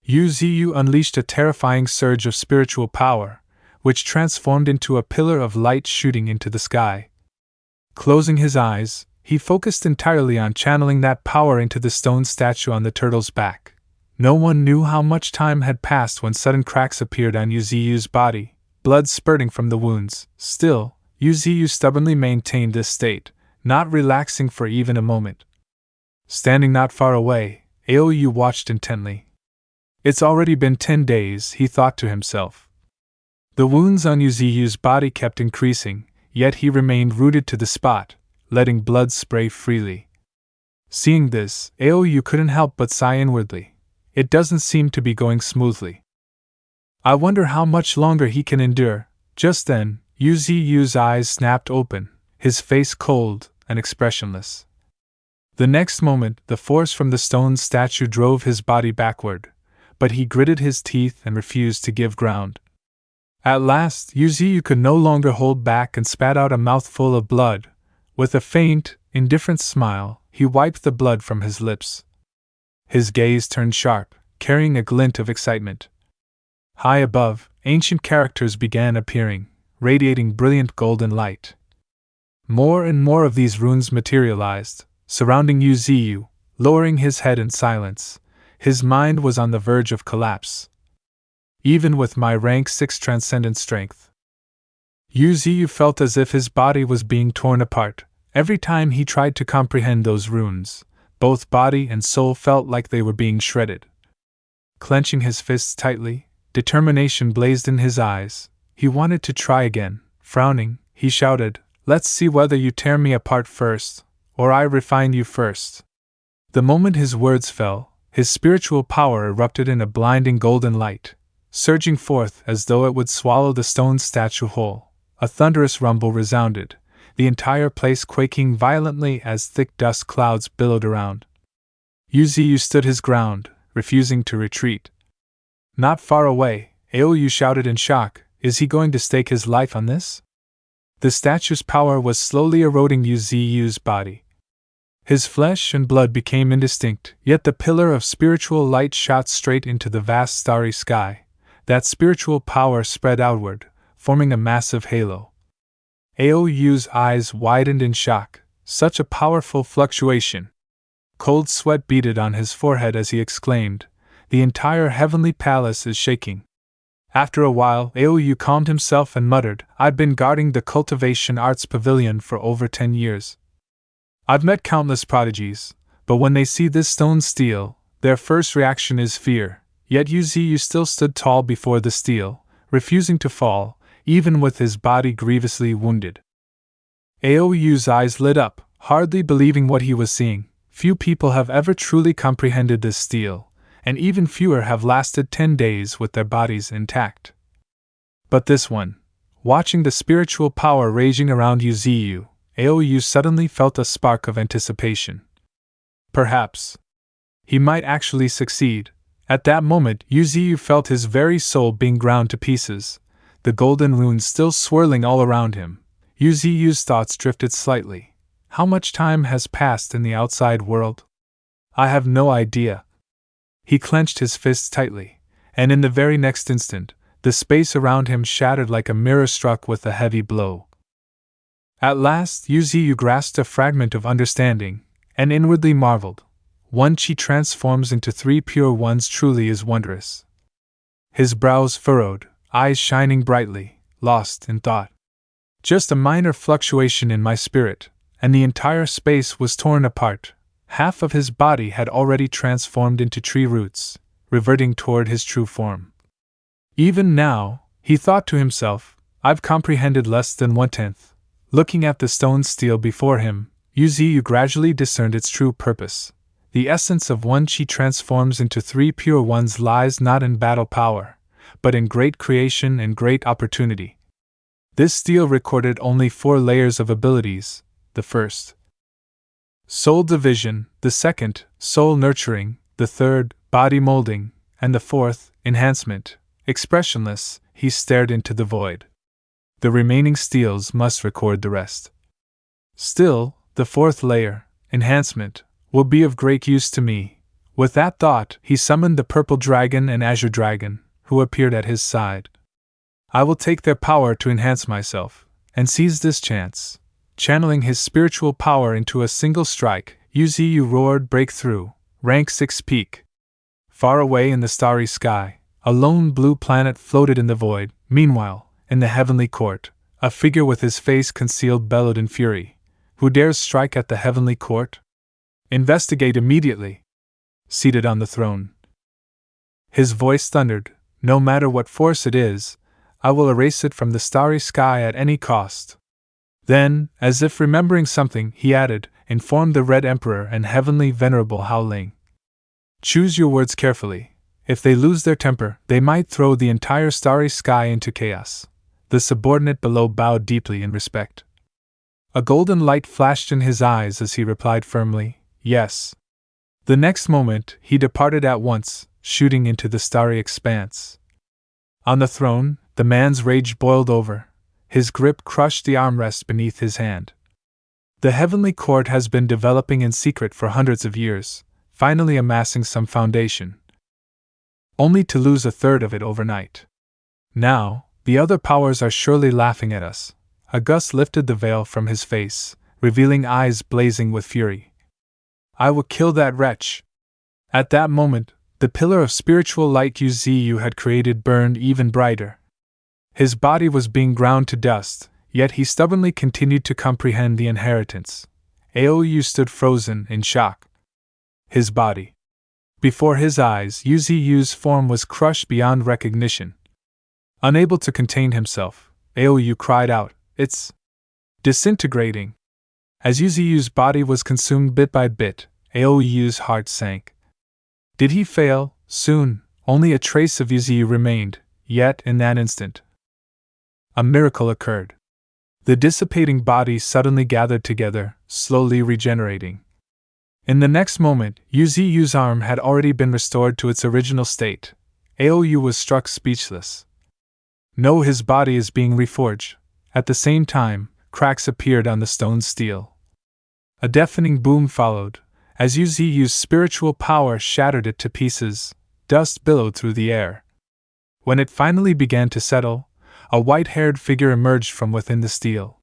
Yu Ziyu unleashed a terrifying surge of spiritual power, which transformed into a pillar of light shooting into the sky. Closing his eyes, he focused entirely on channeling that power into the stone statue on the turtle's back. No one knew how much time had passed when sudden cracks appeared on Yu Ziyu's body, blood spurting from the wounds. Still, Yu Ziyu stubbornly maintained this state, not relaxing for even a moment. Standing not far away, Aoyu watched intently. It's already been 10 days, he thought to himself. The wounds on Yu Ziyu's body kept increasing, yet he remained rooted to the spot, letting blood spray freely. Seeing this, Aoyu couldn't help but sigh inwardly. It doesn't seem to be going smoothly. I wonder how much longer he can endure. Just then, Yu Ziyu's eyes snapped open, his face cold and expressionless. The next moment, the force from the stone statue drove his body backward, but he gritted his teeth and refused to give ground. At last, Yu Ziyu could no longer hold back and spat out a mouthful of blood. With a faint, indifferent smile, he wiped the blood from his lips. His gaze turned sharp, carrying a glint of excitement. High above, ancient characters began appearing, radiating brilliant golden light. More and more of these runes materialized, surrounding Yu Ziyu, lowering his head in silence. His mind was on the verge of collapse. Even with my rank 6 transcendent strength, Yu Ziyu felt as if his body was being torn apart. Every time he tried to comprehend those runes, both body and soul felt like they were being shredded. Clenching his fists tightly, determination blazed in his eyes. He wanted to try again. Frowning, he shouted, "Let's see whether you tear me apart first, or I refine you first." The moment his words fell, his spiritual power erupted in a blinding golden light, surging forth as though it would swallow the stone statue whole. A thunderous rumble resounded, the entire place quaking violently as thick dust clouds billowed around. Yu Ziyu stood his ground, refusing to retreat. Not far away, Aoyu shouted in shock, "Is he going to stake his life on this?" The statue's power was slowly eroding Yu Ziyu's body. His flesh and blood became indistinct, yet the pillar of spiritual light shot straight into the vast starry sky. That spiritual power spread outward, forming a massive halo. Aoyu's eyes widened in shock. Such a powerful fluctuation. Cold sweat beaded on his forehead as he exclaimed, "The entire heavenly palace is shaking." After a while, Aoyu calmed himself and muttered, "I've been guarding the Cultivation Arts Pavilion for over 10 years. I've met countless prodigies, but when they see this stone steel, their first reaction is fear." Yet Yu Ziyu still stood tall before the steel, refusing to fall, even with his body grievously wounded. Aoyu's eyes lit up, hardly believing what he was seeing. Few people have ever truly comprehended this steel, and even fewer have lasted 10 days with their bodies intact. But this one, watching the spiritual power raging around Yu Ziyu, Aoyu suddenly felt a spark of anticipation. Perhaps he might actually succeed. At that moment, Yu Ziyu felt his very soul being ground to pieces, the golden runes still swirling all around him. Yu Ziyu's thoughts drifted slightly. How much time has passed in the outside world? I have no idea. He clenched his fists tightly, and in the very next instant, the space around him shattered like a mirror struck with a heavy blow. At last, Yu Ziyu grasped a fragment of understanding, and inwardly marveled. One chi transforms into 3 pure ones truly is wondrous. His brows furrowed, eyes shining brightly, lost in thought. Just a minor fluctuation in my spirit, and the entire space was torn apart. Half of his body had already transformed into tree roots, reverting toward his true form. Even now, he thought to himself, I've comprehended less than 1/10. Looking at the stone steel before him, Yu Ziyu gradually discerned its true purpose. The essence of one chi transforms into 3 pure ones lies not in battle power, but in great creation and great opportunity. This steel recorded only 4 layers of abilities: the first, soul division; the second, soul nurturing; the third, body molding; and the fourth, enhancement. Expressionless, he stared into the void. The remaining steels must record the rest. Still, the 4th layer, enhancement, will be of great use to me. With that thought, he summoned the purple dragon and azure dragon, who appeared at his side. I will take their power to enhance myself, and seize this chance. Channeling his spiritual power into a single strike, Yuziyu roared, breakthrough, rank 6 peak. Far away in the starry sky, a lone blue planet floated in the void. Meanwhile, in the heavenly court, a figure with his face concealed bellowed in fury. Who dares strike at the heavenly court? Investigate immediately. Seated on the throne, his voice thundered, no matter what force it is, I will erase it from the starry sky at any cost. Then, as if remembering something, he added, inform the Red Emperor and Heavenly Venerable Howling. Choose your words carefully. If they lose their temper, they might throw the entire starry sky into chaos. The subordinate below bowed deeply in respect. A golden light flashed in his eyes as he replied firmly, yes. The next moment, he departed at once, shooting into the starry expanse. On the throne, the man's rage boiled over. His grip crushed the armrest beneath his hand. The heavenly court has been developing in secret for hundreds of years, finally amassing some foundation. Only to lose a third of it overnight. Now, the other powers are surely laughing at us. August lifted the veil from his face, revealing eyes blazing with fury. I will kill that wretch. At that moment, the pillar of spiritual light Yuziyu had created burned even brighter. His body was being ground to dust, yet he stubbornly continued to comprehend the inheritance. Aoyu stood frozen in shock. His body. Before his eyes, Yuziyu's form was crushed beyond recognition. Unable to contain himself, Aoyu cried out, it's disintegrating. As Yuziyu's body was consumed bit by bit, Aoyu's heart sank. Did he fail? Soon, only a trace of Yuziyu remained, yet in that instant, a miracle occurred. The dissipating body suddenly gathered together, slowly regenerating. In the next moment, Yuziyu's arm had already been restored to its original state. Aoyu was struck speechless. No, his body is being reforged. At the same time, cracks appeared on the stone steel. A deafening boom followed. As Yuziyu's spiritual power shattered it to pieces, dust billowed through the air. When it finally began to settle, a white-haired figure emerged from within the steel.